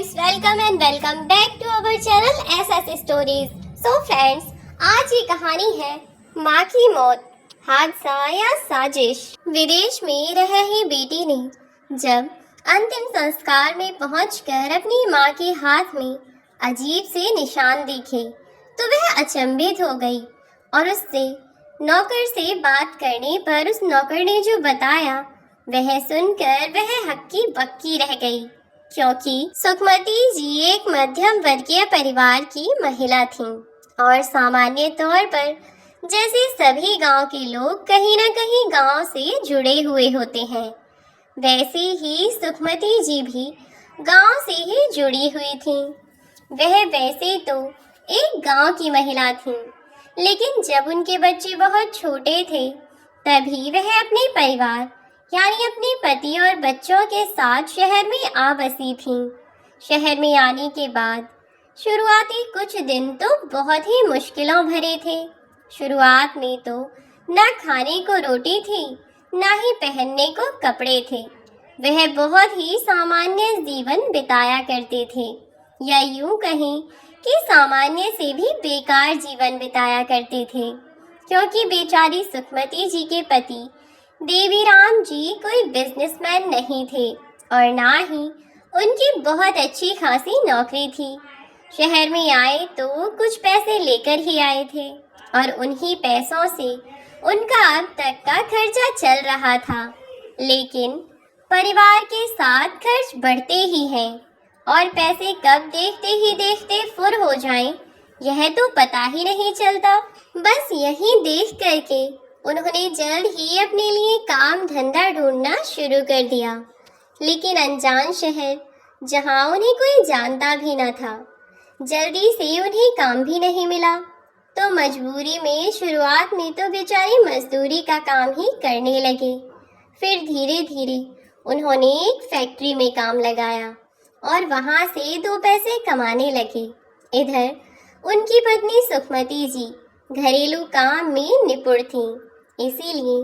Guys, welcome and welcome back to our channel SS stories. So friends, आज की कहानी है माँ की मौत, हादसा या साजिश। विदेश में रह रही बेटी ने जब अंतिम संस्कार में पहुंचकर अपनी माँ के हाथ में अजीब से निशान देखे तो वह अचंभित हो गई और उससे नौकर से बात करने पर उस नौकर ने जो बताया वह सुनकर वह हक्की बक्की रह गई, क्योंकि सुखमती जी एक मध्यम वर्गीय परिवार की महिला थीं और सामान्य तौर पर जैसे सभी गांव के लोग कहीं न कहीं गांव से जुड़े हुए होते हैं, वैसे ही सुखमती जी भी गांव से ही जुड़ी हुई थीं। वह वैसे तो एक गांव की महिला थीं, लेकिन जब उनके बच्चे बहुत छोटे थे तभी वह अपने परिवार यानी अपने पति और बच्चों के साथ शहर में आ बसी थीं। शहर में आने के बाद शुरुआती कुछ दिन तो बहुत ही मुश्किलों भरे थे। शुरुआत में तो न खाने को रोटी थी, न ही पहनने को कपड़े थे। वह बहुत ही सामान्य जीवन बिताया करते थे, या यूं कहें कि सामान्य से भी बेकार जीवन बिताया करते थे, क्योंकि बेचारी सुखमती जी के पति देवीराम जी कोई बिजनेसमैन नहीं थे और ना ही उनकी बहुत अच्छी खासी नौकरी थी। शहर में आए तो कुछ पैसे लेकर ही आए थे और उन्हीं पैसों से उनका अब तक का खर्चा चल रहा था। लेकिन परिवार के साथ खर्च बढ़ते ही हैं और पैसे कब देखते फुर हो जाएं, यह तो पता ही नहीं चलता। बस यही देख करके उन्होंने जल्द ही अपने लिए काम धंधा ढूंढना शुरू कर दिया। लेकिन अनजान शहर, जहां उन्हें कोई जानता भी न था, जल्दी से उन्हें काम भी नहीं मिला। तो मजबूरी में शुरुआत में तो बेचारे मजदूरी का काम ही करने लगे। फिर धीरे धीरे उन्होंने एक फैक्ट्री में काम लगाया और वहां से 2 पैसे कमाने लगे। इधर उनकी पत्नी सुखमती जी घरेलू काम में निपुण थीं, इसीलिए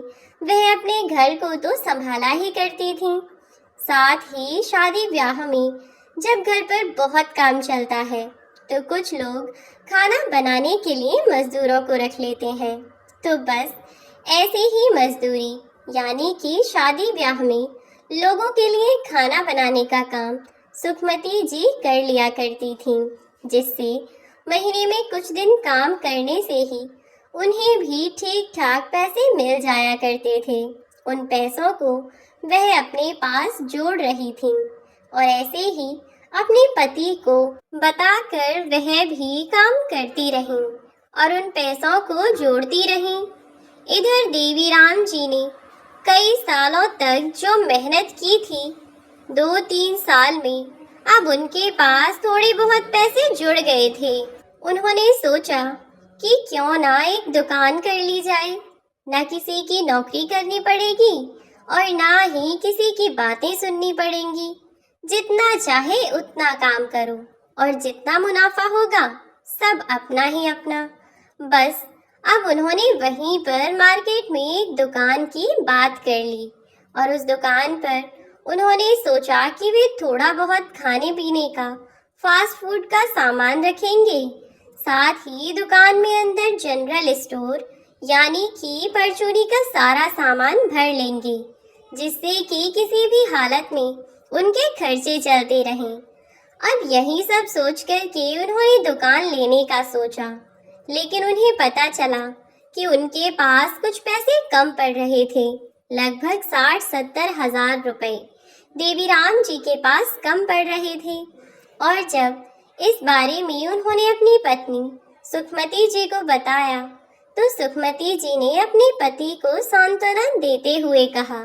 वह अपने घर को तो संभाला ही करती थीं। साथ ही शादी ब्याह में जब घर पर बहुत काम चलता है तो कुछ लोग खाना बनाने के लिए मजदूरों को रख लेते हैं। तो बस ऐसे ही मजदूरी यानी कि शादी ब्याह में लोगों के लिए खाना बनाने का काम सुखमती जी कर लिया करती थीं, जिससे महीने में कुछ दिन काम करने से ही उन्हें भी ठीक ठाक पैसे मिल जाया करते थे। उन पैसों को वह अपने पास जोड़ रही थीं और ऐसे ही अपने पति को बताकर वह भी काम करती रहीं और उन पैसों को जोड़ती रहीं। इधर देवीराम जी ने कई सालों तक जो मेहनत की थी, 2-3 साल में अब उनके पास थोड़े बहुत पैसे जुड़ गए थे। उन्होंने सोचा कि क्यों ना एक दुकान कर ली जाए, ना किसी की नौकरी करनी पड़ेगी और ना ही किसी की बातें सुननी पड़ेंगी। जितना चाहे उतना काम करो और जितना मुनाफा होगा सब अपना ही अपना। बस अब उन्होंने वहीं पर मार्केट में एक दुकान की बात कर ली और उस दुकान पर उन्होंने सोचा कि वे थोड़ा बहुत खाने पीने का फास्ट फूड का सामान रखेंगे। साथ ही दुकान में अंदर जनरल स्टोर यानी कि परचूनी का सारा सामान भर लेंगे, जिससे कि किसी भी हालत में उनके खर्चे चलते रहें। अब यही सब सोच कर के उन्होंने दुकान लेने का सोचा, लेकिन उन्हें पता चला कि उनके पास कुछ पैसे कम पड़ रहे थे। लगभग 60-70 हजार रुपए देवीराम जी के पास कम पड़ रहे थे। और जब इस बारे में उन्होंने अपनी पत्नी सुखमती जी को बताया तो सुखमती जी ने अपने पति को सांत्वना देते हुए कहा,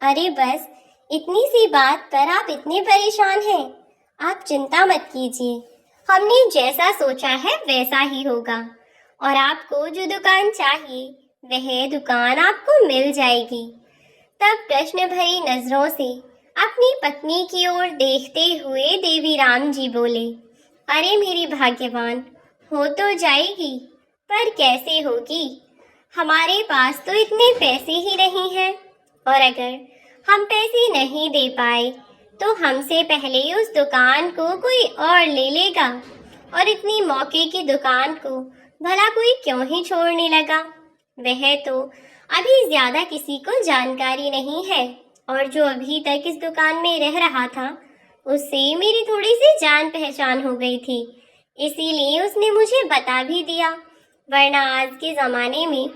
अरे बस इतनी सी बात पर आप इतने परेशान हैं, आप चिंता मत कीजिए, हमने जैसा सोचा है वैसा ही होगा और आपको जो दुकान चाहिए वह दुकान आपको मिल जाएगी। तब प्रश्न भरी नजरों से अपनी पत्नी की ओर देखते हुए देवीराम जी बोले, अरे मेरी भाग्यवान, हो तो जाएगी पर कैसे होगी? हमारे पास तो इतने पैसे ही नहीं हैं और अगर हम पैसे नहीं दे पाए तो हमसे पहले उस दुकान को कोई और ले लेगा, और इतनी मौके की दुकान को भला कोई क्यों ही छोड़ने लगा। वह तो अभी ज्यादा किसी को जानकारी नहीं है, और जो अभी तक इस दुकान में रह रहा था उससे मेरी थोड़ी सी जान पहचान हो गई थी, इसीलिए उसने मुझे बता भी दिया, वरना आज के ज़माने में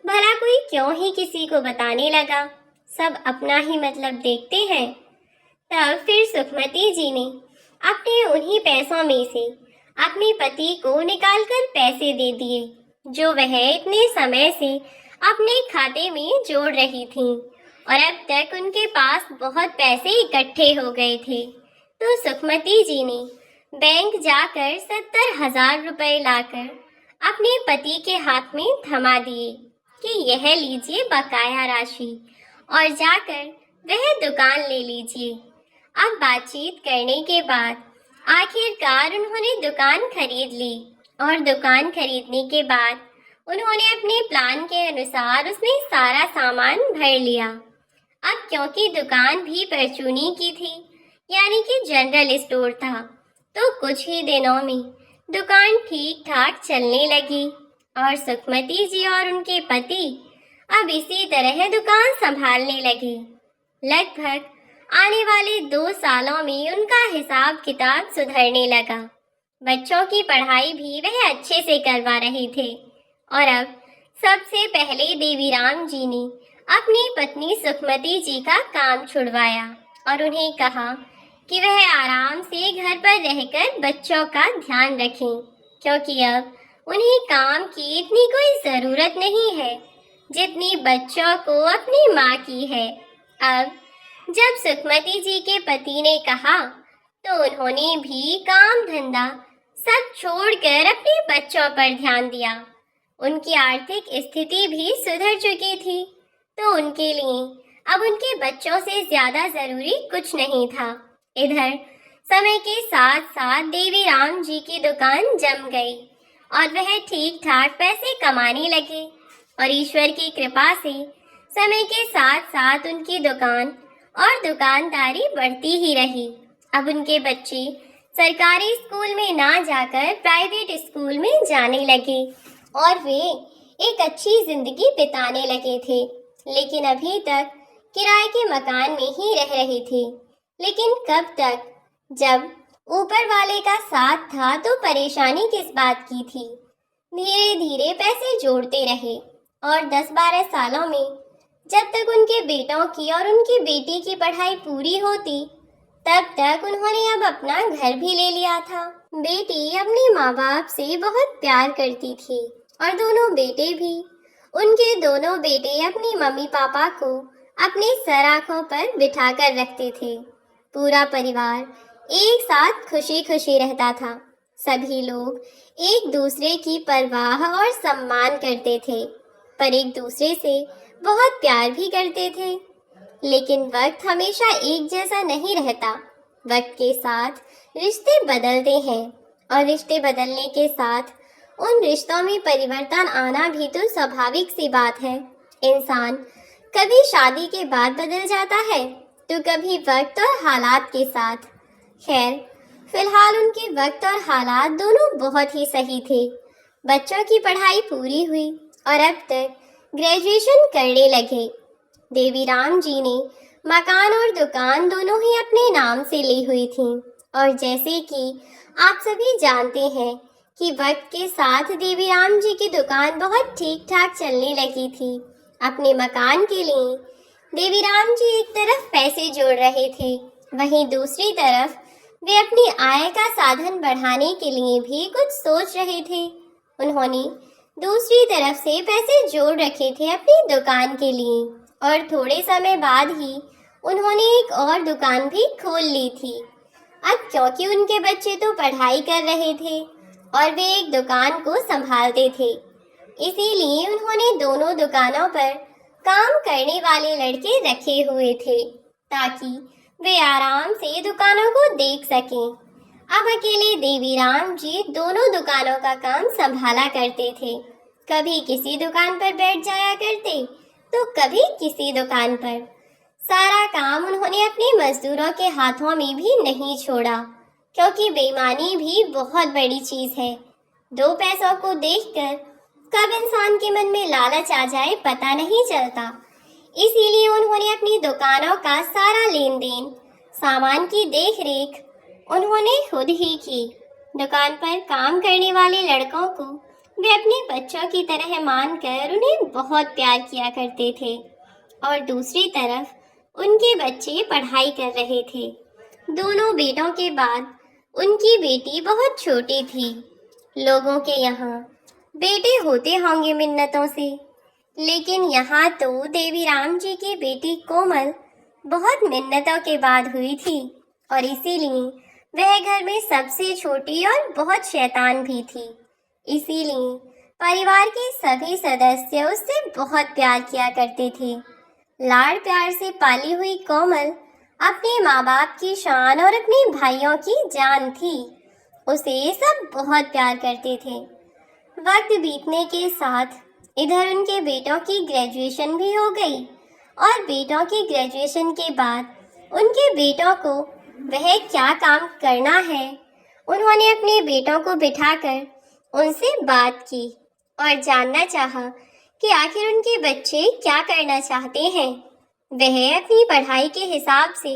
भला कोई क्यों ही किसी को बताने लगा। सब अपना ही मतलब देखते हैं। तब फिर सुखमती जी ने अपने उन्हीं पैसों में से अपने पति को निकालकर पैसे दे दिए, जो वह इतने समय से अपने खाते में जोड़ रही थी, और अब तक उनके पास बहुत पैसे इकट्ठे हो गए थे। तो सुखमती जी ने बैंक जाकर 70,000 रुपए लाकर अपने पति के हाथ में थमा दिए कि यह लीजिए बकाया राशि, और जाकर वह दुकान ले लीजिए। अब बातचीत करने के बाद आखिरकार उन्होंने दुकान खरीद ली, और दुकान खरीदने के बाद उन्होंने अपने प्लान के अनुसार उसमें सारा सामान भर लिया। अब क्योंकि दुकान भी परचूनी की थी, यानी कि जनरल स्टोर था, तो कुछ ही दिनों में दुकान ठीक ठाक चलने लगी, और सुखमती जी और उनके पति अब इसी तरह दुकान संभालने लगे। लगभग आने वाले 2 सालों में उनका हिसाब किताब सुधरने लगा। बच्चों की पढ़ाई भी वह अच्छे से करवा रहे थे, और अब सबसे पहले देवीराम जी ने अपनी पत्नी सुखमती जी का काम छुड़वाया, और उन्हें कहा कि वह आराम से घर पर रहकर बच्चों का ध्यान रखें, क्योंकि अब उन्हें काम की इतनी कोई ज़रूरत नहीं है जितनी बच्चों को अपनी माँ की है। अब जब सुखमती जी के पति ने कहा, तो उन्होंने भी काम धंधा सब छोड़कर अपने बच्चों पर ध्यान दिया। उनकी आर्थिक स्थिति भी सुधर चुकी थी, तो उनके लिए अब उनके बच्चों से ज्यादा जरूरी कुछ नहीं था। इधर समय के साथ साथ देवीराम जी की दुकान जम गई, और वह ठीक ठाक पैसे कमाने लगे, और ईश्वर की कृपा से समय के साथ साथ उनकी दुकान और दुकानदारी बढ़ती ही रही। अब उनके बच्चे सरकारी स्कूल में ना जाकर प्राइवेट स्कूल में जाने लगे, और वे एक अच्छी जिंदगी बिताने लगे थे, लेकिन अभी तक किराए के मकान में ही रह रहे थे। लेकिन कब तक, जब ऊपर वाले का साथ था तो परेशानी किस बात की थी। धीरे धीरे पैसे जोड़ते रहे, और 10-12 सालों में जब तक उनके बेटों की और उनकी बेटी की पढ़ाई पूरी होती, तब तक उन्होंने अब अपना घर भी ले लिया था। बेटी अपने माँ बाप से बहुत प्यार करती थी, और दोनों बेटे भी। उनके दोनों बेटे अपनी मम्मी पापा को अपने सर आंखों पर बिठा कर रखते थे। पूरा परिवार एक साथ खुशी खुशी रहता था। सभी लोग एक दूसरे की परवाह और सम्मान करते थे, पर एक दूसरे से बहुत प्यार भी करते थे। लेकिन वक्त हमेशा एक जैसा नहीं रहता। वक्त के साथ रिश्ते बदलते हैं, और रिश्ते बदलने के साथ उन रिश्तों में परिवर्तन आना भी तो स्वाभाविक सी बात है। इंसान कभी शादी के बाद बदल जाता है, तो कभी वक्त और हालात के साथ। खैर, फिलहाल उनके वक्त और हालात दोनों बहुत ही सही थे। बच्चों की पढ़ाई पूरी हुई, और अब तक ग्रेजुएशन करने लगे। देवीराम जी ने मकान और दुकान दोनों ही अपने नाम से ली हुई थी, और जैसे कि आप सभी जानते हैं कि वक्त के साथ देवीराम जी की दुकान बहुत ठीक ठाक चलने लगी थी। अपने मकान के लिए देवीराम जी एक तरफ पैसे जोड़ रहे थे, वहीं दूसरी तरफ वे अपनी आय का साधन बढ़ाने के लिए भी कुछ सोच रहे थे। उन्होंने दूसरी तरफ से पैसे जोड़ रखे थे अपनी दुकान के लिए, और थोड़े समय बाद ही उन्होंने एक और दुकान भी खोल ली थी। अब क्योंकि उनके बच्चे तो पढ़ाई कर रहे थे और वे एक दुकान को संभालते थे, इसीलिए उन्होंने दोनों दुकानों पर काम करने वाले लड़के रखे हुए थे, ताकि वे आराम से दुकानों को देख सकें। अब अकेले देवीराम जी दोनों दुकानों का काम संभाला करते थे। कभी किसी दुकान पर बैठ जाया करते, तो कभी किसी दुकान पर। सारा काम उन्होंने अपने मजदूरों के हाथों में भी नहीं छोड़ा, क्योंकि बेईमानी भी बहुत बड़ी चीज है। दो पैसों को देखकर कब इंसान के मन में लालच आ जाए पता नहीं चलता। इसीलिए उन्होंने अपनी दुकानों का सारा लेन देन, सामान की देख रेख उन्होंने खुद ही की। दुकान पर काम करने वाले लड़कों को वे अपने बच्चों की तरह मानकर उन्हें बहुत प्यार किया करते थे, और दूसरी तरफ उनके बच्चे पढ़ाई कर रहे थे। दोनों बेटों के बाद उनकी बेटी बहुत छोटी थी। लोगों के यहाँ बेटे होते होंगे मिन्नतों से, लेकिन यहाँ तो देवीराम जी की बेटी कोमल बहुत मिन्नतों के बाद हुई थी, और इसीलिए वह घर में सबसे छोटी और बहुत शैतान भी थी। इसीलिए परिवार के सभी सदस्य उससे बहुत प्यार किया करते थे। लाड़ प्यार से पाली हुई कोमल अपने माँ बाप की शान और अपने भाइयों की जान थी। उसे सब बहुत प्यार करते थे। वक्त बीतने के साथ इधर उनके बेटों की ग्रेजुएशन भी हो गई, और बेटों की ग्रेजुएशन के बाद उनके बेटों को वह क्या काम करना है, उन्होंने अपने बेटों को बिठाकर उनसे बात की और जानना चाहा कि आखिर उनके बच्चे क्या करना चाहते हैं। वह अपनी पढ़ाई के हिसाब से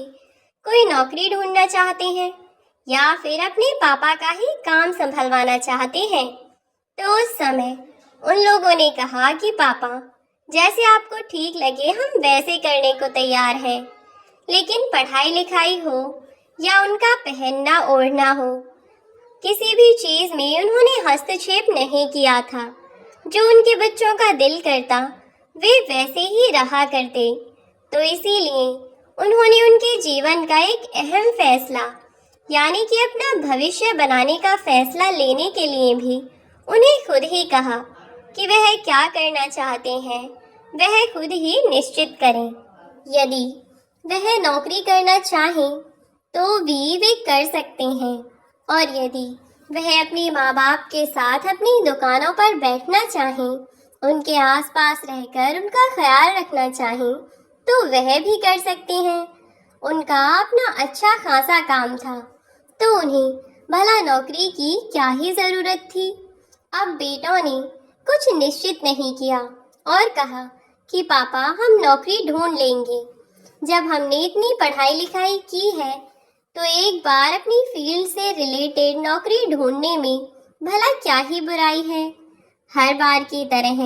कोई नौकरी ढूंढना चाहते हैं या फिर अपने पापा का ही काम संभलवाना चाहते हैं। तो उस समय उन लोगों ने कहा कि पापा, जैसे आपको ठीक लगे हम वैसे करने को तैयार हैं, लेकिन पढ़ाई लिखाई हो या उनका पहनना ओढ़ना हो, किसी भी चीज में उन्होंने हस्तक्षेप नहीं किया था। जो उनके बच्चों का दिल करता वे वैसे ही रहा करते। तो इसीलिए उन्होंने उनके जीवन का एक अहम फैसला, यानी कि अपना भविष्य बनाने का फैसला लेने के लिए भी उन्हें खुद ही कहा कि वह क्या करना चाहते हैं वह खुद ही निश्चित करें। यदि वह नौकरी करना चाहें तो भी वे कर सकते हैं, और यदि वह अपने माँ बाप के साथ अपनी दुकानों पर बैठना चाहें, उनके आसपास रहकर उनका ख्याल रखना चाहें, तो वह भी कर सकते हैं। उनका अपना अच्छा खासा काम था, तो उन्हें भला नौकरी की क्या ही ज़रूरत थी। अब बेटों ने कुछ निश्चित नहीं किया और कहा कि पापा, हम नौकरी ढूंढ लेंगे। जब हमने इतनी पढ़ाई लिखाई की है तो एक बार अपनी फील्ड से रिलेटेड नौकरी ढूंढने में भला क्या ही बुराई है। हर बार की तरह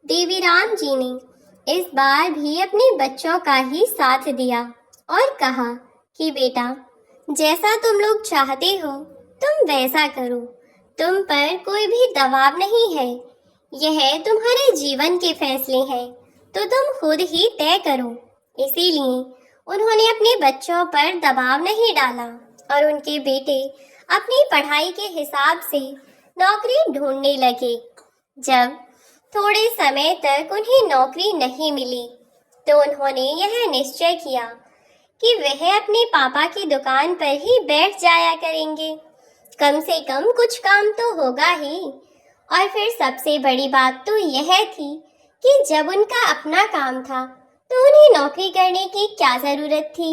देवीराम जी ने इस बार भी अपने बच्चों का ही साथ दिया और कहा कि बेटा, जैसा तुम लोग चाहते हो तुम वैसा करो, तुम पर कोई भी दबाव नहीं है। यह तुम्हारे जीवन के फैसले हैं, तो तुम खुद ही तय करो। इसीलिए उन्होंने अपने बच्चों पर दबाव नहीं डाला और उनके बेटे अपनी पढ़ाई के हिसाब से नौकरी ढूंढने लगे। जब थोड़े समय तक उन्हें नौकरी नहीं मिली तो उन्होंने यह निश्चय किया कि वह अपने पापा की दुकान पर ही बैठ जाया करेंगे। कम से कम कुछ काम तो होगा ही। और फिर सबसे बड़ी बात तो यह थी कि जब उनका अपना काम था तो उन्हें नौकरी करने की क्या ज़रूरत थी।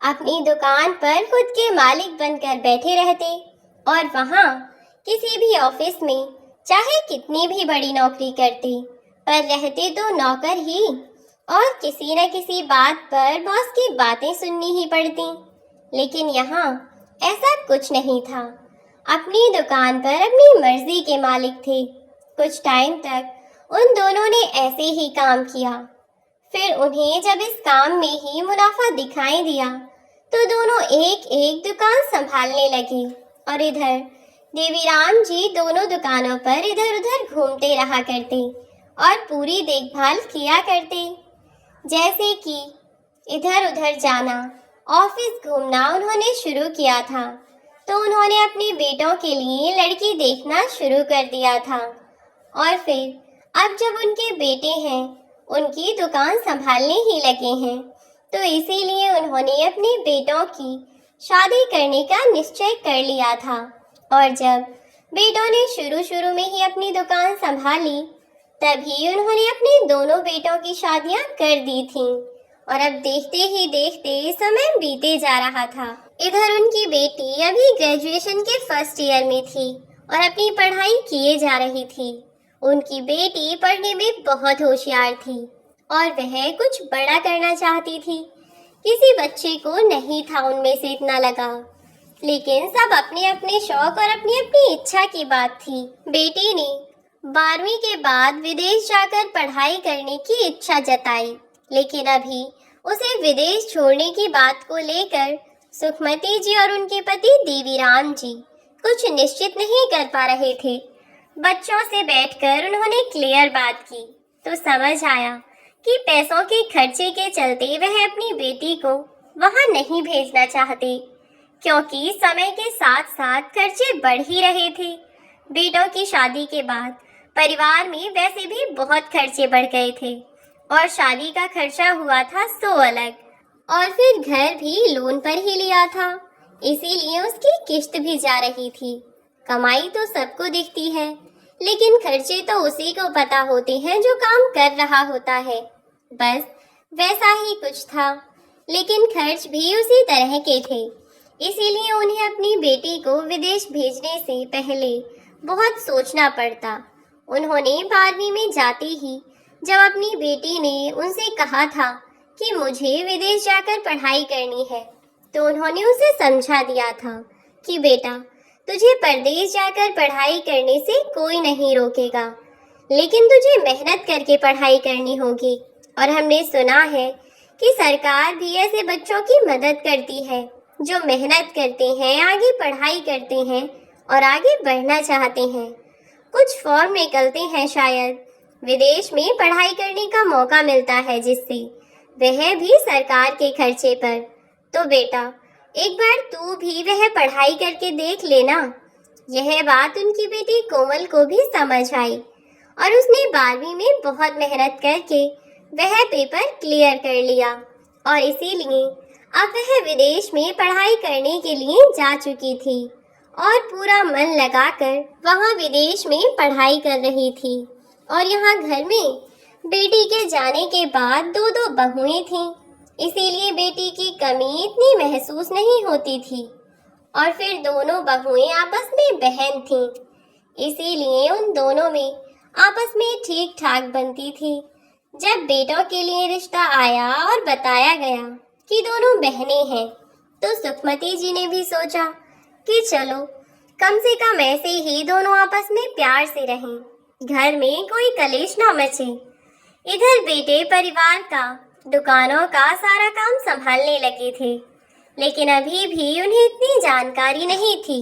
अपनी दुकान पर खुद के मालिक बनकर बैठे रहते और वहाँ किसी भी ऑफिस में चाहे कितनी भी बड़ी नौकरी करते, पर रहते तो नौकर ही, और किसी न किसी बात पर बॉस की बातें सुननी ही पड़ती। लेकिन यहाँ ऐसा कुछ नहीं था। अपनी दुकान पर अपनी मर्जी के मालिक थे। कुछ टाइम तक उन दोनों ने ऐसे ही काम किया। फिर उन्हें जब इस काम में ही मुनाफा दिखाई दिया तो दोनों एक एक दुकान संभालने लगे, और इधर देवीराम जी दोनों दुकानों पर इधर उधर घूमते रहा करते और पूरी देखभाल किया करते। जैसे कि इधर उधर जाना, ऑफिस घूमना उन्होंने शुरू किया था, तो उन्होंने अपने बेटों के लिए लड़की देखना शुरू कर दिया था। और फिर अब जब उनके बेटे हैं, उनकी दुकान संभालने ही लगे हैं, तो इसीलिए उन्होंने अपने बेटों की शादी करने का निश्चय कर लिया था। और जब बेटों ने शुरू में ही अपनी दुकान संभाली, तभी उन्होंने अपने दोनों बेटों की शादियां कर दी थीं। और अब देखते ही देखते समय बीते जा रहा था। इधर उनकी बेटी अभी ग्रेजुएशन के फर्स्ट ईयर में थी और अपनी पढ़ाई किए जा रही थी। उनकी बेटी पढ़ने में बहुत होशियार थी और वह कुछ बड़ा करना चाहती थी। किसी बच्चे को नहीं था उनमें से इतना लगाव, लेकिन सब अपने अपने शौक और अपनी अपनी इच्छा की बात थी। बेटी ने 12वीं के बाद विदेश जाकर पढ़ाई करने की इच्छा जताई, लेकिन अभी उसे विदेश छोड़ने की बात को लेकर सुखमती जी और उनके पति देवीराम जी कुछ निश्चित नहीं कर पा रहे थे। बच्चों से बैठकर उन्होंने क्लियर बात की तो समझ आया कि पैसों के खर्चे के चलते वह अपनी बेटी को वहां नहीं भेजना चाहते, क्योंकि समय के साथ साथ खर्चे बढ़ ही रहे थे। बेटों की शादी के बाद परिवार में वैसे भी बहुत खर्चे बढ़ गए थे और शादी का खर्चा हुआ था सो अलग, और फिर घर भी लोन पर ही लिया था, इसीलिए उसकी किस्त भी जा रही थी। कमाई तो सबको दिखती है, लेकिन खर्चे तो उसी को पता होते हैं जो काम कर रहा होता है। बस वैसा ही कुछ था, लेकिन खर्च भी उसी तरह के थे। इसीलिए उन्हें अपनी बेटी को विदेश भेजने से पहले बहुत सोचना पड़ता। उन्होंने 12वीं में जाते ही जब अपनी बेटी ने उनसे कहा था कि मुझे विदेश जाकर पढ़ाई करनी है, तो उन्होंने उसे समझा दिया था कि बेटा, तुझे परदेश जाकर पढ़ाई करने से कोई नहीं रोकेगा, लेकिन तुझे मेहनत करके पढ़ाई करनी होगी। और हमने सुना है कि सरकार भी ऐसे बच्चों की मदद करती है जो मेहनत करते हैं, आगे पढ़ाई करते हैं और आगे बढ़ना चाहते हैं। कुछ फॉर्म निकलते हैं, शायद विदेश में पढ़ाई करने का मौका मिलता है, जिससे वह भी सरकार के खर्चे पर। तो बेटा, एक बार तू भी वह पढ़ाई करके देख लेना। यह बात उनकी बेटी कोमल को भी समझ आई और उसने 12वीं में बहुत मेहनत करके वह पेपर क्लियर कर लिया और इसीलिए अब वह विदेश में पढ़ाई करने के लिए जा चुकी थी और पूरा मन लगाकर वहाँ विदेश में पढ़ाई कर रही थी। और यहाँ घर में बेटी के जाने के बाद दो बहुएं थीं, इसीलिए बेटी की कमी इतनी महसूस नहीं होती थी। और फिर दोनों बहुएं आपस में बहन थीं, इसीलिए उन दोनों में आपस में ठीक ठाक बनती थी। जब बेटों के लिए रिश्ता आया और बताया गया कि दोनों बहनें हैं, तो सुखमती जी ने भी सोचा कि चलो कम से कम ऐसे ही दोनों आपस में प्यार से रहें, घर में कोई कलेश ना मचे। इधर बेटे परिवार का, दुकानों का सारा काम संभालने लगे थे, लेकिन अभी भी उन्हें इतनी जानकारी नहीं थी,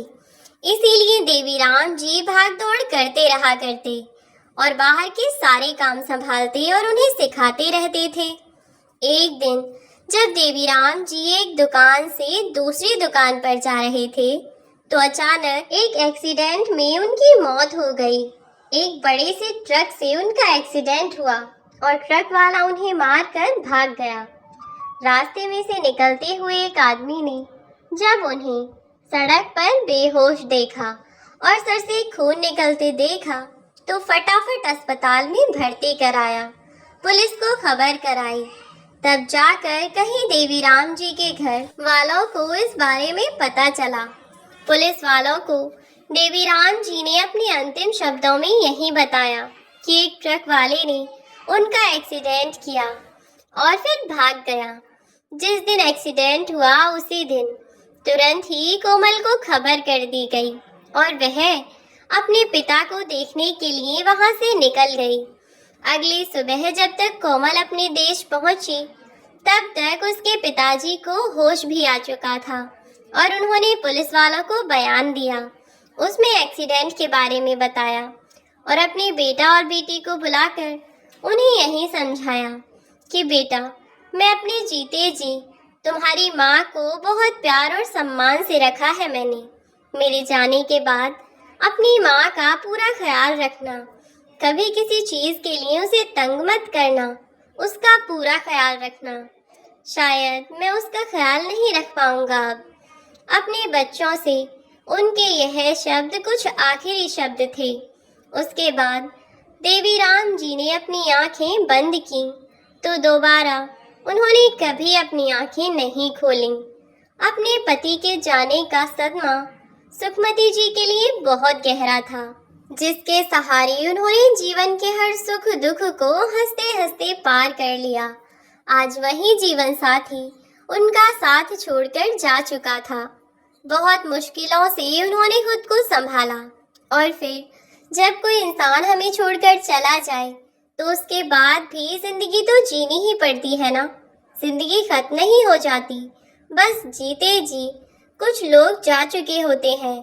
इसीलिए देवीराम जी भाग दौड़ करते रहा करते और बाहर के सारे काम संभालते और उन्हें सिखाते रहते थे। एक दिन जब देवीराम जी एक दुकान से दूसरी दुकान पर जा रहे थे, तो अचानक एक एक्सीडेंट में उनकी मौत हो गई। एक बड़े से ट्रक से उनका एक्सीडेंट हुआ और ट्रक वाला उन्हें मारकर भाग गया। रास्ते में से निकलते हुए एक आदमी ने जब उन्हें सड़क पर बेहोश देखा और सर से खून निकलते देखा, तो फटाफट अस्पताल में भर्ती कराया, पुलिस को खबर कराई। तब जाकर कहीं देवीराम जी के घर वालों को इस बारे में पता चला। पुलिस वालों को देवीराम जी ने अपने अंतिम शब्दों में यही बताया कि एक ट्रक वाले ने उनका एक्सीडेंट किया और फिर भाग गया। जिस दिन एक्सीडेंट हुआ उसी दिन तुरंत ही कोमल को खबर कर दी गई और वह अपने पिता को देखने के लिए वहां से निकल गई। अगली सुबह जब तक कोमल अपने देश पहुंची, तब तक उसके पिताजी को होश भी आ चुका था और उन्होंने पुलिस वालों को बयान दिया। उसमें एक्सीडेंट के बारे में बताया और अपने बेटा और बेटी को बुलाकर उन्हें यही समझाया कि बेटा, मैं अपने जीते जी तुम्हारी माँ को बहुत प्यार और सम्मान से रखा है मैंने। मेरे जाने के बाद अपनी माँ का पूरा ख्याल रखना, कभी किसी चीज़ के लिए उसे तंग मत करना, उसका पूरा ख्याल रखना। शायद मैं उसका ख्याल नहीं रख पाऊंगा अब। अपने बच्चों से उनके यह शब्द कुछ आखिरी शब्द थे। उसके बाद देवीराम जी ने अपनी आंखें बंद की तो दोबारा उन्होंने कभी अपनी आंखें नहीं खोलीं। अपने पति के जाने का सदमा सुखमती जी के लिए बहुत गहरा था, जिसके सहारे उन्होंने जीवन के हर सुख दुख को हंसते हंसते पार कर लिया। आज वही जीवन साथी उनका साथ छोड़कर जा चुका था। बहुत मुश्किलों से उन्होंने खुद को संभाला, और फिर जब कोई इंसान हमें छोड़कर चला जाए तो उसके बाद भी जिंदगी तो जीनी ही पड़ती है ना। जिंदगी खत्म नहीं हो जाती, बस जीते जी कुछ लोग जा चुके होते हैं,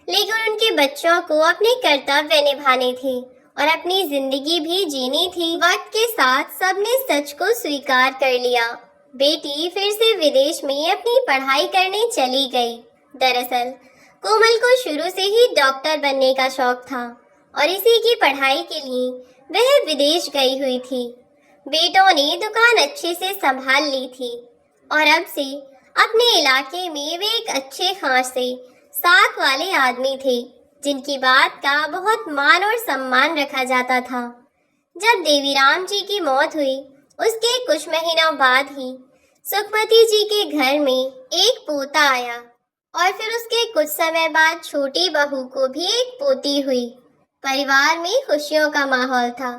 लेकिन उनके बच्चों को अपने कर्तव्य निभाने थे और अपनी जिंदगी भी जीनी थी। वक्त के साथ सबने सच को स्वीकार कर लिया। बेटी फिर से विदेश में अपनी पढ़ाई करने चली गई। दरअसल कोमल को शुरू से ही डॉक्टर बनने का शौक था और इसी की पढ़ाई के लिए वह विदेश गई हुई थी। बेटों ने दुकान अच्छे से संभाल ली थी और अब से अपने इलाके में वे एक अच्छे खासे साख वाले आदमी थे, जिनकी बात का बहुत मान और सम्मान रखा जाता था। जब देवीराम जी की मौत हुई, उसके कुछ महीनों बाद ही सुखमती जी के घर में एक पोता आया और फिर उसके कुछ समय बाद छोटी बहू को भी एक पोती हुई। परिवार में खुशियों का माहौल था।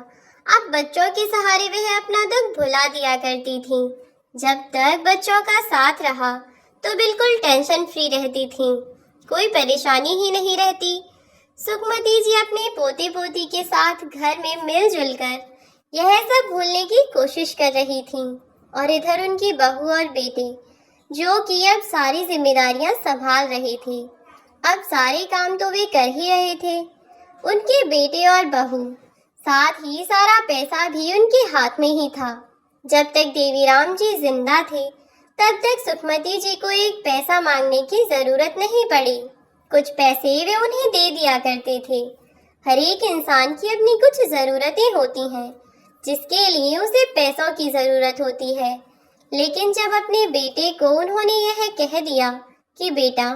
अब बच्चों के सहारे वह अपना दुख भुला दिया करती थी। जब तक बच्चों का साथ रहा तो बिल्कुल टेंशन फ्री रहती थी, कोई परेशानी ही नहीं रहती। सुखमती जी अपने पोते पोती के साथ घर में मिलजुल कर यह सब भूलने की कोशिश कर रही थीं, और इधर उनकी बहू और बेटे जो कि अब सारी जिम्मेदारियां संभाल रहे थे। अब सारे काम तो वे कर ही रहे थे, उनके बेटे और बहू, साथ ही सारा पैसा भी उनके हाथ में ही था। जब तक देवीराम जी जिंदा थे तब तक सुखमती जी को एक पैसा मांगने की जरूरत नहीं पड़ी। कुछ पैसे वे उन्हें दे दिया करते थे। हर एक इंसान की अपनी कुछ जरूरतें होती हैं जिसके लिए उसे पैसों की जरूरत होती है। लेकिन जब अपने बेटे को उन्होंने यह कह दिया कि बेटा,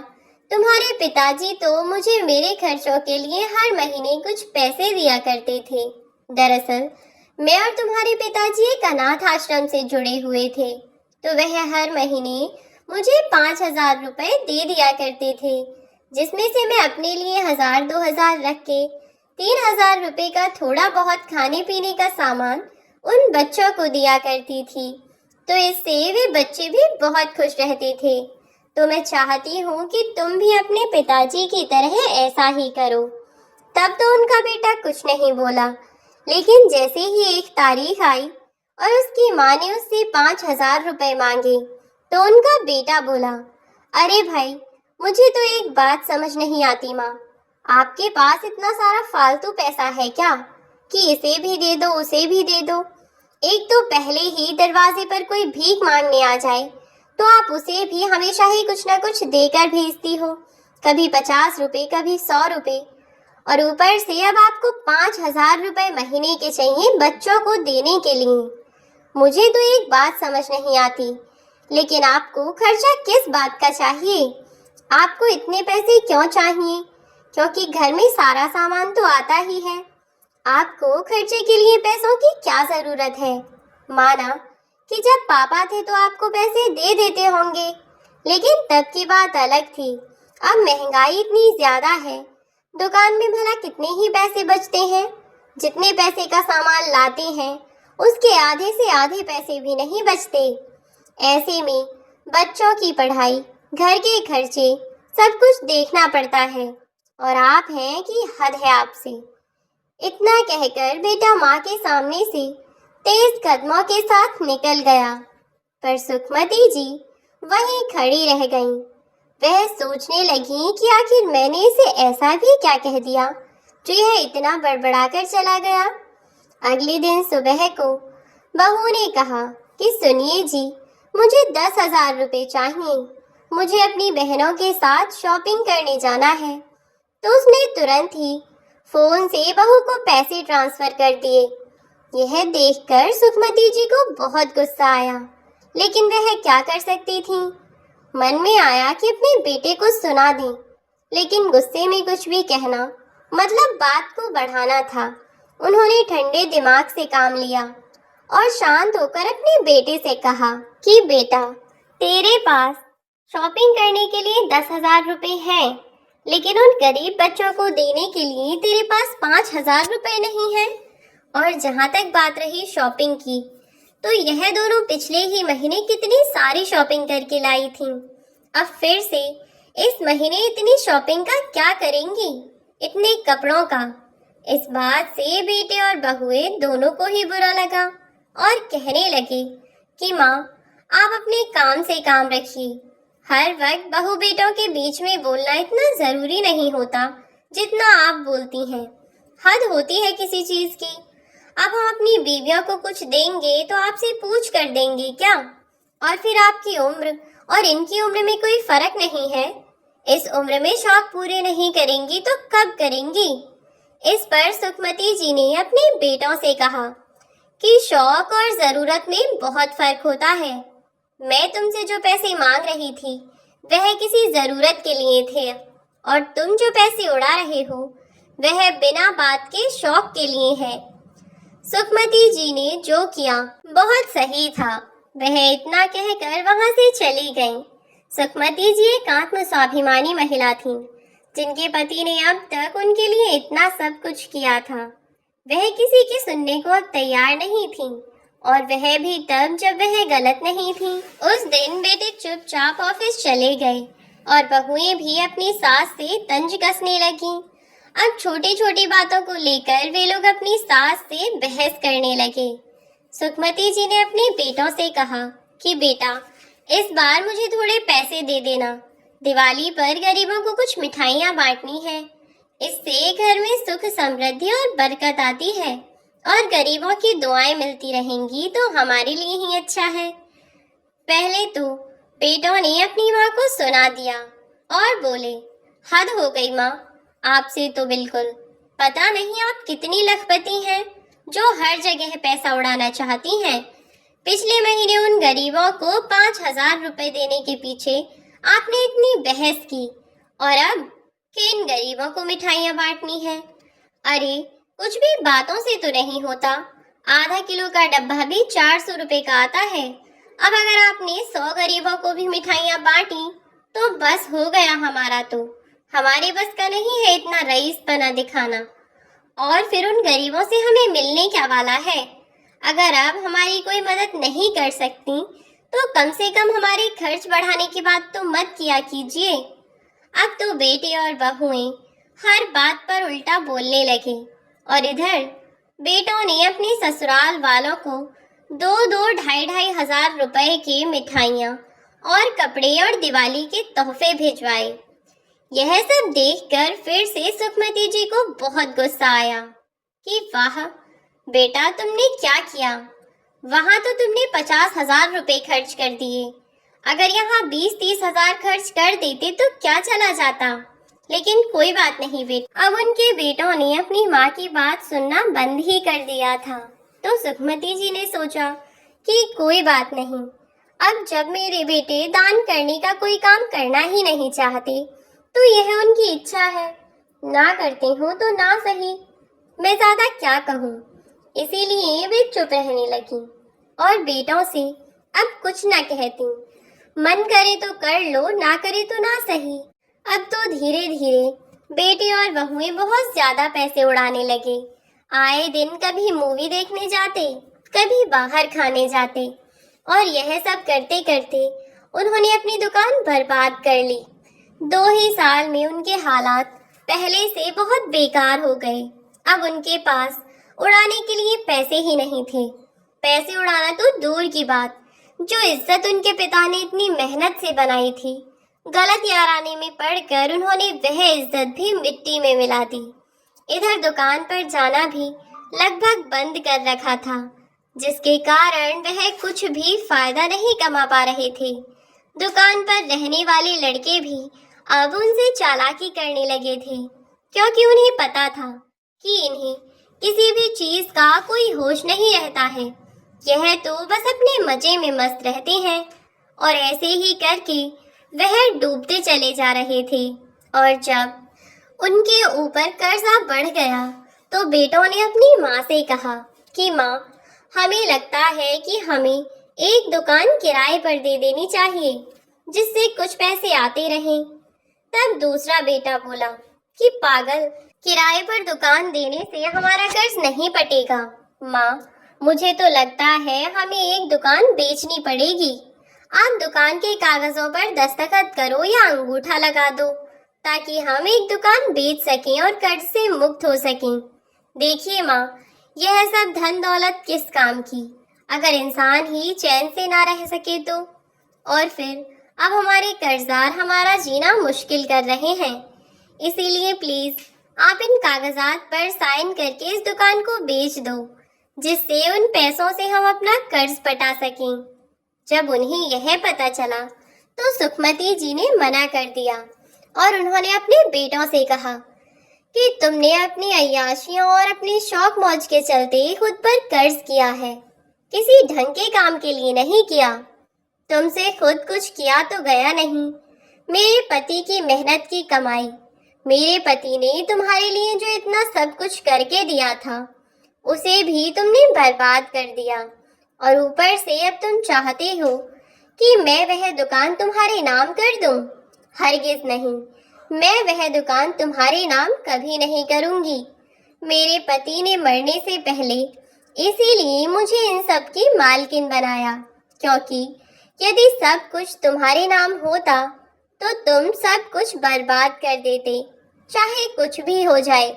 तुम्हारे पिताजी तो मुझे मेरे खर्चों के लिए हर महीने कुछ पैसे दिया करते थे। दरअसल मैं और तुम्हारे पिताजी एक अनाथ आश्रम से जुड़े हुए थे, तो वह हर महीने मुझे 5,000 रुपए दे दिया करते थे, जिसमें से मैं अपने लिए 1,000-2,000 रख के 3,000 रुपए का थोड़ा बहुत खाने पीने का सामान उन बच्चों को दिया करती थी। तो इससे वे बच्चे भी बहुत खुश रहते थे। तो मैं चाहती हूँ कि तुम भी अपने पिताजी की तरह ऐसा ही करो। तब तो उनका बेटा कुछ नहीं बोला, लेकिन जैसे ही एक तारीख आई और उसकी माँ ने उससे 5,000 रुपए मांगे तो उनका बेटा बोला, अरे भाई, मुझे तो एक बात समझ नहीं आती माँ, आपके पास इतना सारा फालतू पैसा है क्या कि इसे भी दे दो उसे भी दे दो। एक तो पहले ही दरवाजे पर कोई भीख मांगने आ जाए तो आप उसे भी हमेशा ही कुछ ना कुछ देकर भेजती हो, कभी 50 रुपए कभी 100 रुपए, और ऊपर से अब आपको 5,000 रुपए महीने के चाहिए बच्चों को देने के लिए। मुझे तो एक बात समझ नहीं आती, लेकिन आपको खर्चा किस बात का चाहिए? आपको इतने पैसे क्यों चाहिए? क्योंकि घर में सारा सामान तो आता ही है। आपको खर्चे के लिए पैसों की क्या जरूरत है? माना कि जब पापा थे तो आपको पैसे दे देते होंगे, लेकिन तब की बात अलग थी। अब महंगाई इतनी ज्यादा है, दुकान में भला कितने ही पैसे बचते हैं? जितने पैसे का सामान लाते हैं उसके आधे से आधे पैसे भी नहीं बचते। ऐसे में बच्चों की पढ़ाई, घर के खर्चे, सब कुछ देखना पड़ता है, और आप हैं कि हद है आपसे। इतना कहकर बेटा माँ के सामने से तेज कदमों के साथ निकल गया, पर सुखमती जी वहीं खड़ी रह गईं। वह सोचने लगी कि आखिर मैंने इसे ऐसा भी क्या कह दिया जो यह इतना बड़बड़ाकर चला गया। अगले दिन सुबह को बहू ने कहा कि सुनिए जी, मुझे 10,000 रुपए चाहिए, मुझे अपनी बहनों के साथ शॉपिंग करने जाना है। तो उसने तुरंत ही फोन से बहू को पैसे ट्रांसफर कर दिए। यह देखकर सुखमती जी को बहुत गुस्सा आया, लेकिन वह क्या कर सकती थी? मन में आया कि अपने बेटे को सुना दें, लेकिन गुस्से में कुछ भी कहना मतलब बात को बढ़ाना था। उन्होंने ठंडे दिमाग से काम लिया और शांत होकर अपने बेटे से कहा कि बेटा, तेरे पास शॉपिंग करने के लिए 10,000 रुपए हैं, लेकिन उन गरीब बच्चों को देने के लिए तेरे पास 5,000 रुपए नहीं है। और जहाँ तक बात रही शॉपिंग की, तो यह दोनों पिछले ही महीने कितनी सारी शॉपिंग करके लाई थीं। अब फिर से इस महीने इतनी शॉपिंग का क्या करेंगी, इतने कपड़ों का। इस बात से बेटे और बहुएं दोनों को ही बुरा लगा और कहने लगे कि माँ, आप अपने काम से काम रखिए। हर वक्त बहू बेटों के बीच में बोलना इतना जरूरी नहीं होता जितना आप बोलती हैं। हद होती है किसी चीज की। अब हम अपनी बीवियों को कुछ देंगे तो आपसे पूछ कर देंगे क्या? और फिर आपकी उम्र और इनकी उम्र में कोई फर्क नहीं है। इस उम्र में शौक पूरे नहीं करेंगी तो कब करेंगी? इस पर सुखमती जी ने अपने बेटों से कहा कि शौक और जरूरत में बहुत फर्क होता है। मैं तुमसे जो पैसे मांग रही थी वह किसी जरूरत के लिए थे, और तुम जो पैसे उड़ा रहे हो वह बिना बात के शौक के लिए है। सुखमती जी ने जो किया बहुत सही था। वह इतना कहकर वहां से चली गईं। सुखमती जी एक आत्म स्वाभिमानी महिला थीं, जिनके पति ने अब तक उनके लिए इतना सब कुछ किया था। वह किसी की सुनने को अब तैयार नहीं थीं, और वह भी तब जब वह गलत नहीं थी। उस दिन बेटे चुपचाप ऑफिस चले गए और बहुएं भी अपनी सास से तंज कसने लगी। अब छोटी छोटी बातों को लेकर वे लोग अपनी सास से बहस करने लगे। सुखमती जी ने अपने बेटों से कहा कि बेटा, इस बार मुझे थोड़े पैसे दे देना। दिवाली पर गरीबों को कुछ मिठाइयाँ बांटनी है। इससे घर में सुख समृद्धि और बरकत आती है, और गरीबों की दुआएं मिलती रहेंगी तो हमारे लिए ही अच्छा है। पहले तो बेटों ने अपनी माँ को सुना दिया और बोले, हद हो गई माँ, आपसे तो बिल्कुल। पता नहीं आप कितनी लखपति हैं जो हर जगह पैसा उड़ाना चाहती हैं। पिछले महीने उन गरीबों को 5,000 रुपए देने के पीछे आपने इतनी बहस की, और अब किन गरीबों को मिठाइयाँ बांटनी है। अरे, कुछ भी बातों से तो नहीं होता। आधा किलो का डब्बा भी 400 रुपए का आता है। अब अगर आपने 100 गरीबों को भी मिठाइयाँ बांटी तो बस हो गया हमारा। तो हमारे बस का नहीं है इतना रईसपना दिखाना। और फिर उन गरीबों से हमें मिलने क्या वाला है? अगर अब हमारी कोई मदद नहीं कर सकती तो कम से कम हमारे खर्च बढ़ाने की बात तो मत किया कीजिए। अब तो बेटे और बहुएं हर बात पर उल्टा बोलने लगे, और इधर बेटों ने अपने ससुराल वालों को 2-2, 2,500 हजार रुपए की मिठाइयाँ और कपड़े और दिवाली के तोहफे भिजवाए। यह सब देखकर फिर से सुखमती जी को बहुत गुस्सा आया कि वाह बेटा, तुमने क्या किया? वहां तो तुमने 50,000 रुपए खर्च कर दिए। अगर यहाँ 20-30 हजार खर्च कर देते तो क्या चला जाता। लेकिन कोई बात नहीं बेटा। अब उनके बेटों ने अपनी माँ की बात सुनना बंद ही कर दिया था। तो सुखमती जी ने सोचा कि कोई बात नहीं, अब जब मेरे बेटे दान करने का कोई काम करना ही नहीं चाहते तो यह उनकी इच्छा है। ना करते हो तो ना सही, मैं ज्यादा क्या कहूँ। इसीलिए वे चुप रहने लगी और बेटों से अब कुछ न कहती। मन करे तो कर लो, ना करे तो ना सही। अब तो धीरे धीरे बेटे और बहुएं बहुत ज्यादा पैसे उड़ाने लगे। आए दिन कभी मूवी देखने जाते, कभी बाहर खाने जाते, और यह सब करते करते उन्होंने अपनी दुकान बर्बाद कर ली। 2 ही साल में उनके हालात पहले से बहुत बेकार हो गए। अब उनके पास उड़ाने के लिए पैसे ही नहीं थे। पैसे उड़ाना तो दूर की बात, जो इज्जत उनके पिता ने इतनी मेहनत से बनाई थी, गलत याराने में पड़कर उन्होंने वह इज्जत भी मिट्टी में मिला दी। इधर दुकान पर जाना भी लगभग बंद कर रखा था, जिसके कारण वह कुछ भी फायदा नहीं कमा पा रहे थे। दुकान पर रहने वाले लड़के भी अब उनसे चालाकी करने लगे थे, क्योंकि उन्हें पता था कि इन्हें किसी भी चीज का कोई होश नहीं रहता है। यह तो बस अपने मजे में मस्त रहते हैं, और ऐसे ही करके वह डूबते चले जा रहे थे। और जब उनके ऊपर कर्जा बढ़ गया तो बेटों ने अपनी माँ से कहा कि माँ, हमें लगता है कि हमें एक दुकान किराए पर दे देनी चाहिए, जिससे कुछ पैसे आते रहें। तब दूसरा बेटा बोला कि पागल, किराए पर दुकान देने से हमारा कर्ज नहीं पटेगा। माँ, मुझे तो लगता है हमें एक दुकान बेचनी पड़ेगी। आप दुकान के कागजों पर दस्तखत करो या अंगूठा लगा दो, ताकि हम एक दुकान बेच सकें और कर्ज से मुक्त हो सकें। देखिए माँ, यह सब धन दौलत किस काम की, अगर इंसान ही चैन से ना रह सके तो। और फिर अब हमारे कर्जदार हमारा जीना मुश्किल कर रहे हैं। इसीलिए प्लीज आप इन कागजात पर साइन करके इस दुकान को बेच दो, जिससे उन पैसों से हम अपना कर्ज पटा सकें। जब उन्हें यह पता चला तो सुखमती जी ने मना कर दिया और उन्होंने अपने बेटों से कहा कि तुमने अपनी अय्याशियों और अपने शौक मौज के चलते खुद पर कर्ज किया है, किसी ढंग के काम के लिए नहीं किया। तुमसे खुद कुछ किया तो गया नहीं। मेरे पति की मेहनत की कमाई, मेरे पति ने तुम्हारे लिए जो इतना सब कुछ करके दिया था, उसे भी तुमने बर्बाद कर दिया। और ऊपर से अब तुम चाहते हो कि मैं वह दुकान तुम्हारे नाम कर दूं? हरगिज नहीं, मैं वह दुकान तुम्हारे नाम कभी नहीं करूंगी। मेरे पति ने मरने से पहले इसीलिए मुझे इन सब की मालकिन बनाया, क्योंकि यदि सब कुछ तुम्हारे नाम होता तो तुम सब कुछ बर्बाद कर देते, चाहे कुछ भी हो जाए।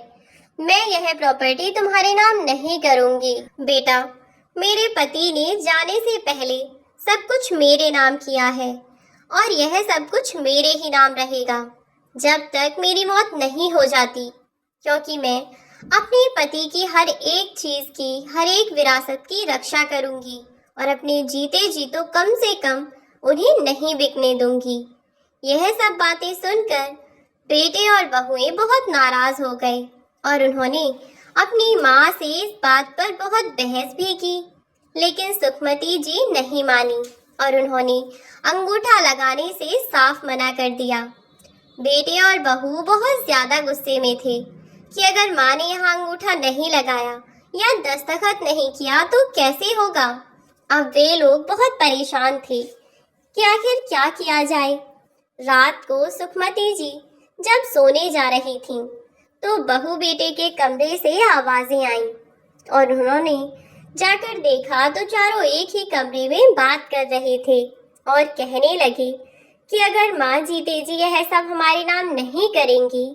मैं यह प्रॉपर्टी तुम्हारे नाम नहीं करूंगी। बेटा, मेरे पति ने जाने से पहले सब कुछ मेरे नाम किया है और यह सब कुछ मेरे ही नाम रहेगा जब तक मेरी मौत नहीं हो जाती, क्योंकि मैं अपने पति की हर एक चीज की, हर एक विरासत की रक्षा करूंगी और अपने जीते जी तो कम से कम उन्हें नहीं बिकने दूंगी। यह सब बातें सुनकर बेटे और बहुएं बहुत नाराज हो गए और उन्होंने अपनी माँ से इस बात पर बहुत बहस भी की, लेकिन सुखमती जी नहीं मानी और उन्होंने अंगूठा लगाने से साफ मना कर दिया। बेटे और बहू बहुत ज्यादा गुस्से में थे कि अगर माँ ने यहाँ अंगूठा नहीं लगाया या दस्तखत नहीं किया तो कैसे होगा। अब वे लोग बहुत परेशान थे कि आखिर क्या किया जाए। रात को सुखमती जी जब सोने जा रही थीं, तो बहू बेटे के कमरे से आवाजें आईं और उन्होंने जाकर देखा तो चारों एक ही कमरे में बात कर रहे थे और कहने लगे कि अगर माँ जीते जी यह सब हमारे नाम नहीं करेंगी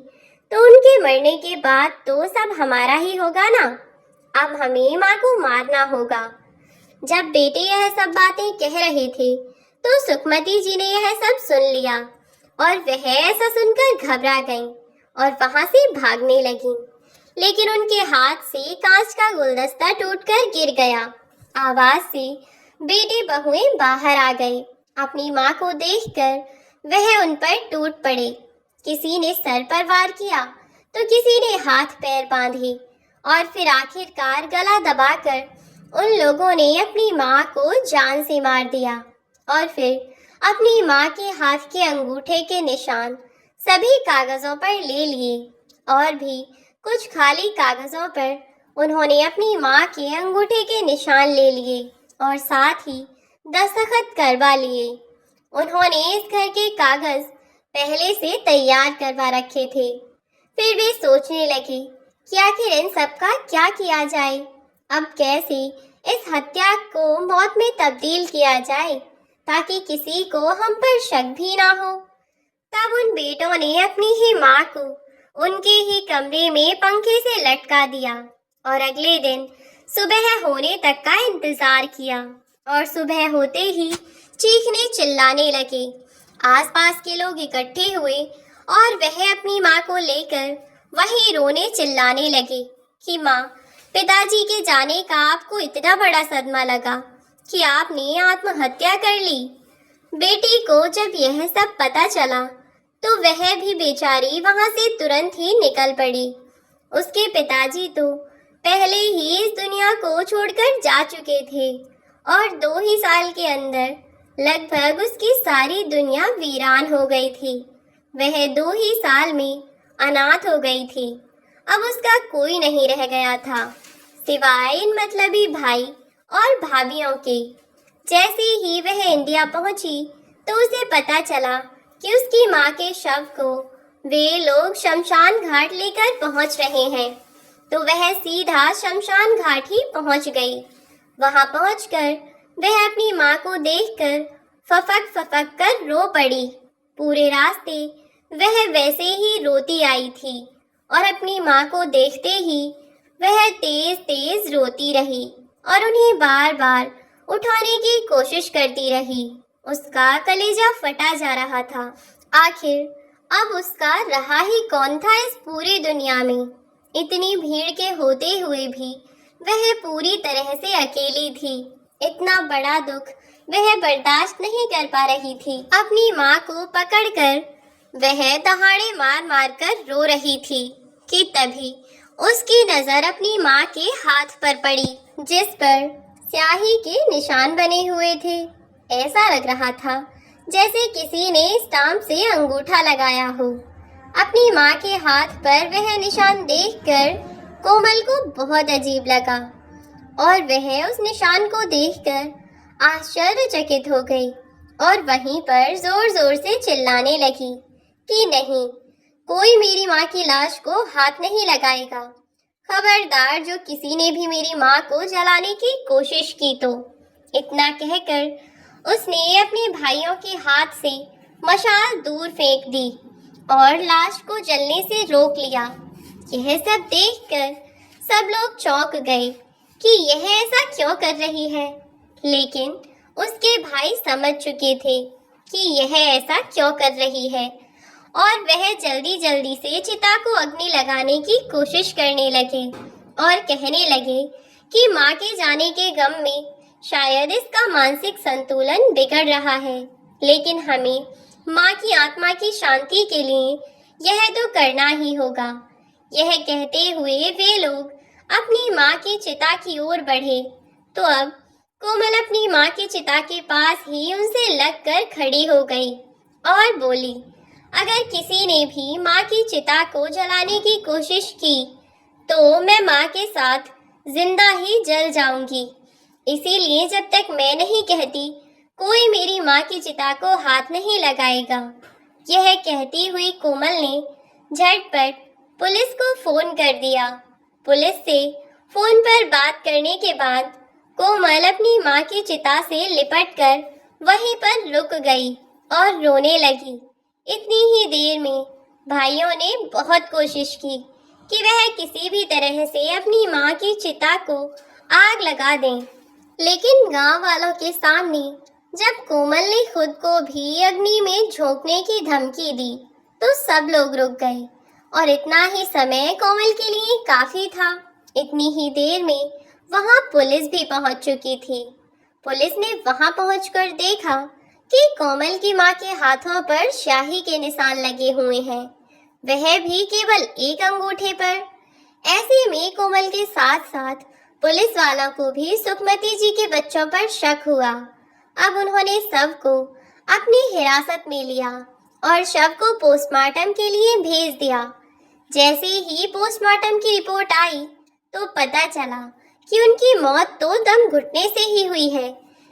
तो उनके मरने के बाद तो सब हमारा ही होगा ना। अब हमें माँ को मारना होगा। जब बेटे यह सब बातें कह रहे थे तो सुखमती जी ने यह सब सुन लिया और वह ऐसा सुनकर घबरा गईं और वहां से भागने लगीं। लेकिन उनके हाथ से कांच का गुलदस्ता टूटकर गिर गया। आवाज से बेटे बहुएं बाहर आ गए। अपनी माँ को देखकर वह उन पर टूट पड़े। किसी ने सर पर वार किया तो किसी ने हाथ पैर बांधे और फिर आखिरकार गला दबाकर उन लोगों ने अपनी माँ को जान से मार दिया और फिर अपनी माँ के हाथ के अंगूठे के निशान सभी कागजों पर ले लिए और भी कुछ खाली कागजों पर उन्होंने अपनी माँ के अंगूठे के निशान ले लिए और साथ ही दस्तखत करवा लिए। उन्होंने इस घर के कागज पहले से तैयार करवा रखे थे। फिर वे सोचने लगे कि आखिर इन सब का क्या किया जाए। अब कैसे इस हत्या को मौत में तब्दील किया जाए ताकि किसी को हम पर शक भी ना हो। तब उन बेटों ने अपनी ही माँ को उनके ही कमरे में पंखे से लटका दिया और अगले दिन सुबह होने तक का इंतजार किया और सुबह होते ही चीखने चिल्लाने लगे। आसपास के लोग इकट्ठे हुए और वह अपनी माँ को लेकर वहीं रोने चिल्लाने लगे कि माँ, पिताजी के जाने का आपको इतना बड़ा सदमा लगा कि आपने आत्महत्या कर ली। बेटी को जब यह सब पता चला तो वह भी बेचारी वहां से तुरंत ही निकल पड़ी। उसके पिताजी तो पहले ही इस दुनिया को छोड़कर जा चुके थे और 2 ही साल के अंदर लगभग उसकी सारी दुनिया वीरान हो गई थी। वह 2 ही साल में अनाथ हो गई थी। अब उसका कोई नहीं रह गया था सिवाय इन मतलबी भाई और भाभीियों के। जैसे ही वह इंडिया पहुंची तो उसे पता चला कि उसकी माँ के शव को वे लोग शमशान घाट लेकर पहुंच रहे हैं। तो वह सीधा शमशान घाट ही पहुंच गई। वहां पहुंचकर वह अपनी माँ को देखकर फफक फफक कर रो पड़ी। पूरे रास्ते वह वैसे ही रोती आई थी और अपनी माँ को देखते ही वह तेज तेज रोती रही और उन्हें बार बार उठाने की कोशिश करती रही। उसका कलेजा फटा जा रहा था। आखिर अब उसका रहा ही कौन था इस पूरी दुनिया में। इतनी भीड़ के होते हुए भी वह पूरी तरह से अकेली थी। इतना बड़ा दुख वह बर्दाश्त नहीं कर पा रही थी। अपनी माँ को पकड़कर वह दहाड़े मार मार कर रो रही थी कि तभी उसकी नजर अपनी माँ के हाथ पर पड़ी, जिस पर स्याही के निशान बने हुए थे। ऐसा लग रहा था जैसे किसी ने स्टाम्प से अंगूठा लगाया हो। अपनी माँ के हाथ पर वह निशान देखकर कोमल को बहुत अजीब लगा और वह उस निशान को देखकर आश्चर्यचकित हो गई और वहीं पर जोर जोर से चिल्लाने लगी कि नहीं, कोई मेरी माँ की लाश को हाथ नहीं लगाएगा। खबरदार, जो किसी ने भी मेरी माँ को जलाने की कोशिश की तो। इतना कहकर उसने अपने भाइयों के हाथ से मशाल दूर फेंक दी और लाश को जलने से रोक लिया। यह सब देखकर सब लोग चौंक गए कि यह ऐसा क्यों कर रही है, लेकिन उसके भाई समझ चुके थे कि यह ऐसा क्यों कर रही है और वह जल्दी जल्दी से चिता को अग्नि लगाने की कोशिश करने लगे और कहने लगे कि माँ के जाने के गम में शायद इसका मानसिक संतुलन बिगड़ रहा है, लेकिन हमें माँ की आत्मा की शांति के लिए यह तो करना ही होगा। यह कहते हुए वे लोग अपनी माँ की चिता की ओर बढ़े तो अब कोमल अपनी माँ की चिता के पास ही उनसे लगकर खड़ी हो गई और बोली, अगर किसी ने भी माँ की चिता को जलाने की कोशिश की तो मैं माँ के साथ जिंदा ही जल जाऊंगी। इसीलिए जब तक मैं नहीं कहती कोई मेरी माँ की चिता को हाथ नहीं लगाएगा। यह कहती हुई कोमल ने झटपट पुलिस को फोन कर दिया। पुलिस से फोन पर बात करने के बाद कोमल अपनी माँ की चिता से लिपटकर वहीं पर रुक गई और रोने लगी। इतनी ही देर में भाइयों ने बहुत कोशिश की कि वह किसी भी तरह से अपनी माँ की चिता को आग लगा दें, लेकिन गांव वालों के सामने जब कोमल ने खुद को भी अग्नि में झोंकने की धमकी दी तो सब लोग रुक गए और इतना ही समय कोमल के लिए काफी था। इतनी ही देर में वहां पुलिस भी पहुंच चुकी थी। पुलिस ने वहां पहुंचकर देखा कि कोमल की मां के हाथों पर स्याही के निशान लगे हुए हैं, वह भी केवल एक अंगूठे पर। ऐसे में कोमल के साथ साथ पुलिस वालों को भी सुखमती जी के बच्चों पर शक हुआ। अब उन्होंने शव को अपनी हिरासत में लिया और शव को पोस्टमार्टम के लिए भेज दिया। जैसे ही पोस्टमार्टम की रिपोर्ट आई तो पता चला कि उनकी मौत तो दम घुटने से ही हुई है,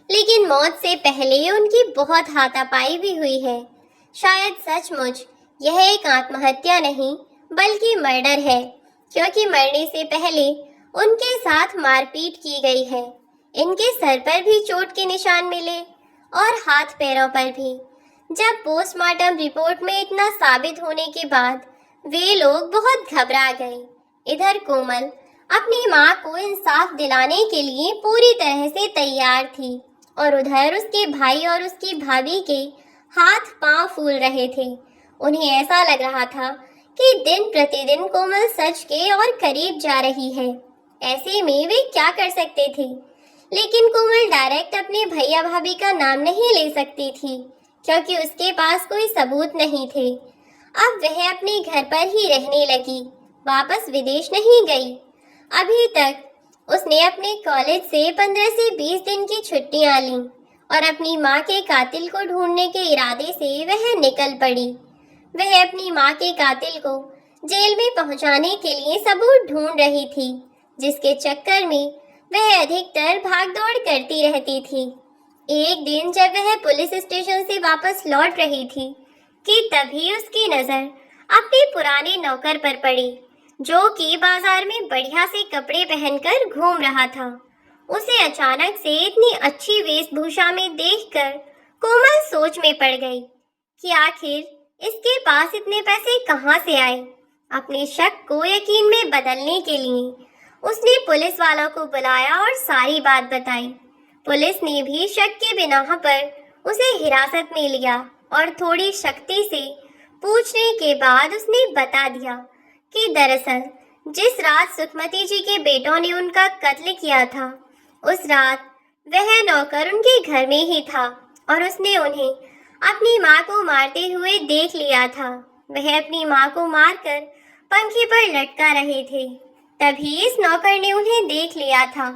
लेकिन मौत से पहले उनकी बहुत हाथापाई भी हुई है। शायद सचमुच यह एक आत्महत्या नहीं बल्कि मर्डर है, क्योंकि मरने से पहले उनके साथ मारपीट की गई है। इनके सर पर भी चोट के निशान मिले और हाथ पैरों पर भी। जब पोस्टमार्टम रिपोर्ट में इतना साबित होने के बाद वे लोग बहुत घबरा गए। इधर कोमल अपनी माँ को इंसाफ दिलाने के लिए पूरी तरह से तैयार थी और उधर उसके भाई और उसकी भाभी के हाथ पांव फूल रहे थे। उन्हें ऐसा लग रहा था कि दिन प्रतिदिन कोमल सच के और करीब जा रही है। ऐसे में वे क्या कर सकते थे, लेकिन कोमल डायरेक्ट अपने भैया भाभी का नाम नहीं ले सकती थी क्योंकि उसके पास कोई सबूत नहीं थे। अब वह अपने घर पर ही रहने लगी, वापस विदेश नहीं गई। अभी तक उसने अपने कॉलेज से 15 से 20 दिन की छुट्टियां लीं और अपनी माँ के कातिल को ढूंढने के इरादे से वह निकल पड़ी। वह अपनी माँ के कातिल को जेल में पहुंचाने के लिए सबूत ढूंढ रही थी, जिसके चक्कर में वह अधिकतर भागदौड़ करती रहती थी। एक दिन जब वह पुलिस स्टेशन से वापस लौट रही थी कि तभी उसकी नजर अपने पुराने नौकर पर पड़ी, जो कि बाजार में बढ़िया से कपड़े पहनकर घूम रहा था। उसे अचानक से इतनी अच्छी वेशभूषा में देखकर कोमल सोच में पड़ गई कि आखिर इसके पास इतने पैसे कहाँ से आए। अपने शक को यकीन में बदलने के लिए उसने पुलिस वालों को बुलाया और सारी बात बताई। पुलिस ने भी शक के बिना पर उसे हिरासत में लिया और थोड़ी सख्ती से पूछने के बाद उसने बता दिया कि दरअसल जिस रात सुखमती जी के बेटों ने उनका कत्ल किया था, उस रात वह नौकर उनके घर में ही था और उसने उन्हें अपनी माँ को मारते हुए देख लिया था। वह अपनी माँ को मारकर पंखे पर लटका रहे थे, तभी इस नौकर ने उन्हें देख लिया था।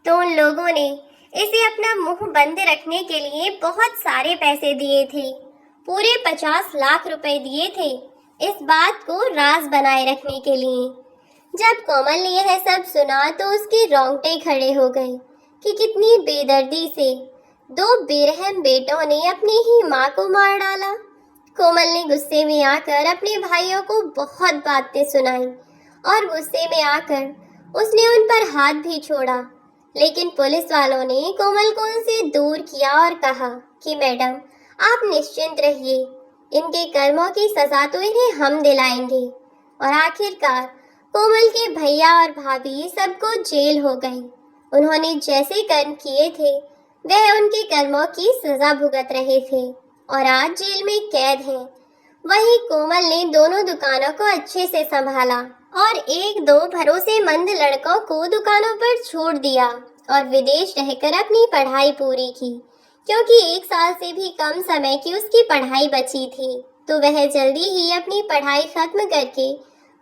तो उन लोगों ने इसे अपना मुंह बंद रखने के लिए बहुत सारे पैसे दिए थे, पूरे 50 लाख रुपए दिए थे इस बात को राज बनाए रखने के लिए। जब कोमल ने यह सब सुना तो उसके रोंगटे खड़े हो गए कि कितनी बेदर्दी से दो बेरहम बेटों ने अपनी ही माँ को मार डाला। कोमल ने गुस्से में आकर अपने भाइयों को बहुत बातें सुनाई और गुस्से में आकर उसने उन पर हाथ भी छोड़ा, लेकिन पुलिस वालों ने कोमल को उनसे दूर किया और कहा कि मैडम आप निश्चिंत रहिए, इनके कर्मों की सजा तो इन्हें हम दिलाएंगे। और आखिरकार कोमल के भैया और भाभी सबको जेल हो गई। उन्होंने जैसे कर्म किए थे वह उनके कर्मों की सजा भुगत रहे थे और आज जेल में कैद हैं। वहीं कोमल ने दोनों दुकानों को अच्छे से संभाला और एक दो भरोसेमंद लड़कों को दुकानों पर छोड़ दिया और विदेश रहकर अपनी पढ़ाई पूरी की, क्योंकि 1 साल से भी कम समय की उसकी पढ़ाई बची थी। तो वह जल्दी ही अपनी पढ़ाई खत्म करके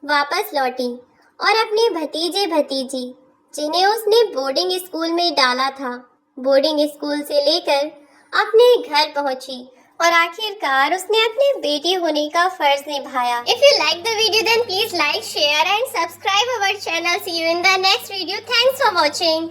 वापस लौटी और अपने भतीजे भतीजी, जिन्हें उसने बोर्डिंग स्कूल में डाला था, बोर्डिंग स्कूल से लेकर अपने घर पहुंची और आखिरकार उसने अपनी बेटी होने का फर्ज निभाया। If you like the video then please like, share and subscribe our channel. See you in the next video. Thanks for watching.